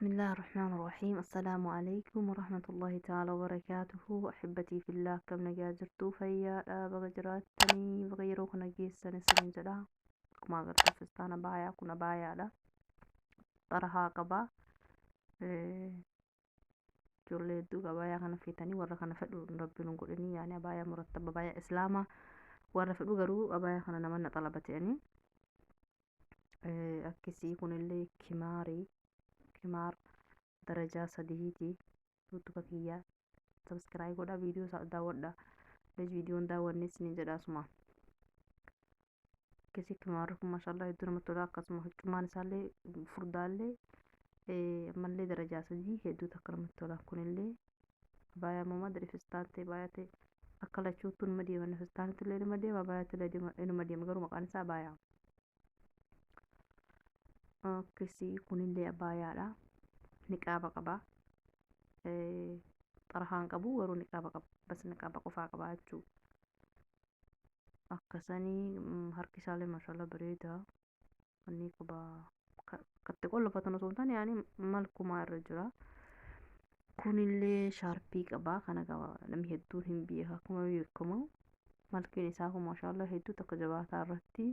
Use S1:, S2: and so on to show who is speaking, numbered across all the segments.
S1: بسم الله الرحمن الرحيم. السلام عليكم ورحمة الله تعالى وبركاته. أحبتي في الله، كم نجاجرتو فيا بغجراتني بغيروك نجيسني سنجدا كما قلت فستانا بايا كنا بايا لا طرها قبا جولي دوغا بايا كان فيتاني ورا كان فدو ربي نقولني يعني بايا مرتب بايا إسلاما ورا فدو غرو بايا كان نمنا طلبتي يعني أكسي يكون اللي كمار درجة صديقتي يوتيوب كيا سبسكرايب godha video daawwadha page videoon daawwannis ni jedha asuma kesi kimaaruf mashallah hedduu namatti tola akkasuma huccumaan isaallee furdaallee ammallee darajaa sadii hedduu takka namatti tola kunillee baaya mamad rifistaante baayate akka lachuutuun madeeman rifistaanti illee nima deema baayate nima deema garuu maqaan isaa baaya kesi kunillee baayaadha niqaaba qaba xarahaan qabu garuu niqaaba qaba bas niqaaba qofaa qaba jechuu akkasanii harki isaallee mashallah bareeda inni qaba katti qollofatan osoo hin taane yaani malkumaa irra jira kunillee shaarpii qaba kana qaba namni hedduun hin beeka akkuma beekamu malkiin isaa kun mashallah hedduu takka jabaataa irratti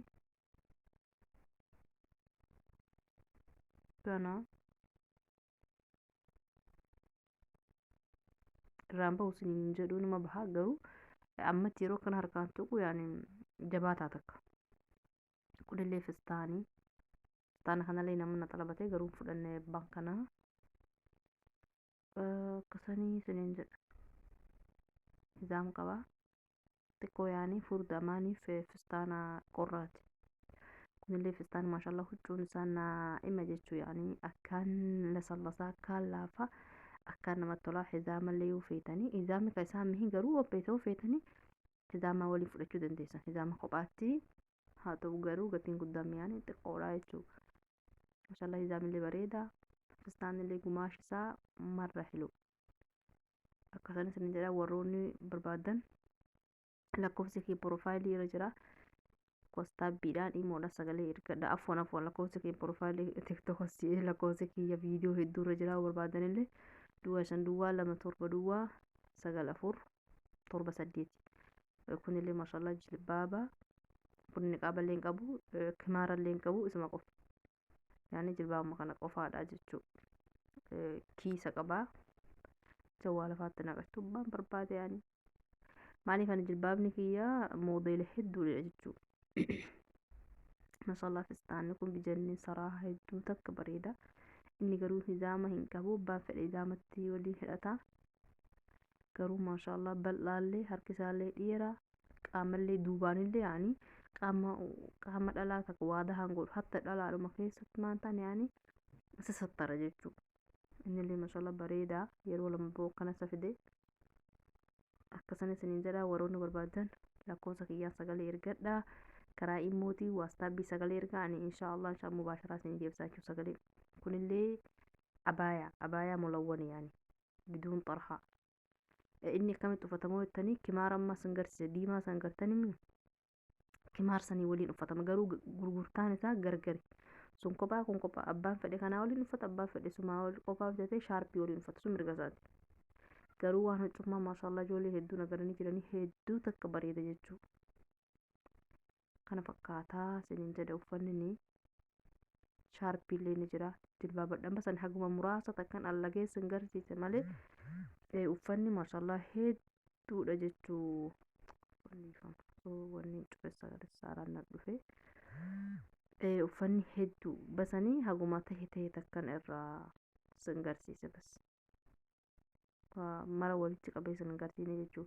S1: kana irraan bahu siniin jedhuu nima bahaa garuu ammatti yeroo kana harkaan tuqu yaani jabaataa takka kunillee fistaana kanallee namni xalabatee garuu fudhannee abbaan kana akkasanii siniin jedha nizaam qaba xiqqoo yaani furda maaniif fistaana qorraati kunillee fistaan mashallah huccuun isaa naa'ima jechuu yaani akkaan lasallasaa akkaan laafa akkaan namatti tolaa hizaamallee yoo feetanii hizaamni kan isaa mihi garuu opheessa yoo feetanii hizaama waliin fudhachuu dandeessan hizaama kophaatti haa ta'u garuu gatiin guddaan mi'aanii xiqqoodha jechuudha mashallah hizaamillee bareeda fistaanillee gumaash isaa marra hilu akkasanis ni jedha warroonni barbaadan lakkoofsi kee piroofaayilii irra jira kostaabbiidhaan imoodha sagalee ergadha afoon lakkoofsi kee piroofaayilii tiktokos lakkoofsi kiyya viidiyoo hedduu irra jira barbaadanillee duwwaa 5 duwwaa 2 7 duwwaa 9 4 7 8 kunillee mashallah jilbaaba kun niqaaballee hin qabu kimaarallee hin qabu isuma qofa yaani jilbaabuma kana qofaadha jechuu kiisa qabaa jawwaa lafaatti naqachuu baan barbaade yaani maaliif ani jilbaabni kiyya moodeela hedduudha jechuu mashallah fistaanni kun bijanni saraa hedduu takka bareeda inni garuu hizaama hin qabu abbaan fedhe hizaamatti waliin hidhata garuu mashallah bal'aallee harki isaallee dheeraa qaamallee duubaanillee yaani qaama dhalaa takka waadahaan godhu hatta dhalaadhuma keessatti maantaan yaani isa sattara jechuu innillee mashallah bareeda yeroo lama boo kanasa fide akkasana isiniin jedha warroonni barbaadan lakkoofsa kiyyaan sagalee ergadha karaa immootii waastaabbii sagalee ergaani inshaallah inshaa mubaasharaa isinii deebisa jechuu sagalee kunillee abaayaa mulawwani yaani biduun xarhaa inni akkamitti uffatamoo jettanii kimaara ammaa san garsiisa diimaa san gartanii kimaar sanii waliin uffatama garuu gurgurtaan isaa gargari sun kophaa kun kophaa abbaan fedhe kanaa waliin uffata abbaan fedhe sumaa waliin qophaa bitatee shaarpii waliin uffata sun mirga isaati garuu waan huccummaa maashaallah ijoollee hedduu nagaranii jiranii hedduu takka bareeda jechuu kana fakkaataa isiniin jedha uffanni shaarpiillee ni jira jilbaaba dhamba san haguma muraasa takkan allageessa hin garsiise malee uffanni maashaallah hedduudha jechuu wanni cuqueessa saaraan na dhufe uffanni hedduu basanii haguma tahe takkan irraa sin garsiise bas mara walitti qabee sin garsiine jechuu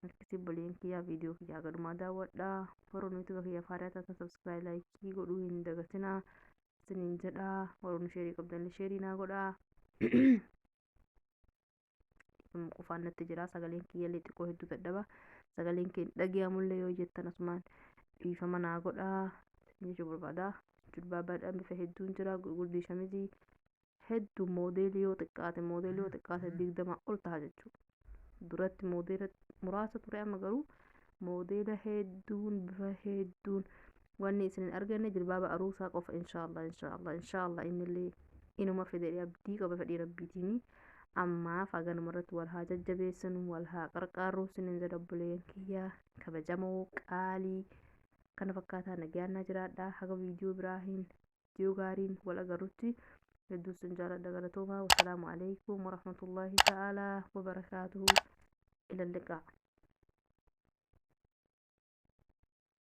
S1: akkasii boliin kiyyaa viidiyoo kiyyaa gadumaa daawwadha warroonni yuutuuba kiyya faayidaa taatan sabskiraayib laayikii godhuu hin dagatinaa isiniin jedha warroonni sheerii qabdanillee sheerii naa godhaa qofaan natti jira sagaleen kiyyallee xiqqoo hedduu dadhaba sagaleen kee dhaga'amullee yoo jettan asumaan dhiifama naa godhaa jechuu barbaada jilbaabaadhaan bifa hedduun jira gurgurdii shamizii hedduu moodeelii yoo xiqqaate 20 ol ta'a jechuu duratti moodeela muraasa ture amma garuu moodeela hedduun bifa hedduun wanni isin arganne jilbaaba aruusaa qofa inshaallah innillee inuma fedhe abdii qaba fedhii rabbiitiin ammaaf haganumarratti wal haa jajjabeessan wal haa qarqaarru sinin jedha obboleeyyan kiyya kabajamoo qaalii kana fakkaataa nagaannaa jiraadha haga viidiyoo gaariin wal agarrutti hedduu sin jaaladha galatoomaa wassalaamu alaikum warahmatullaahi ta'aalaa wabarakaatuhu ila liqaa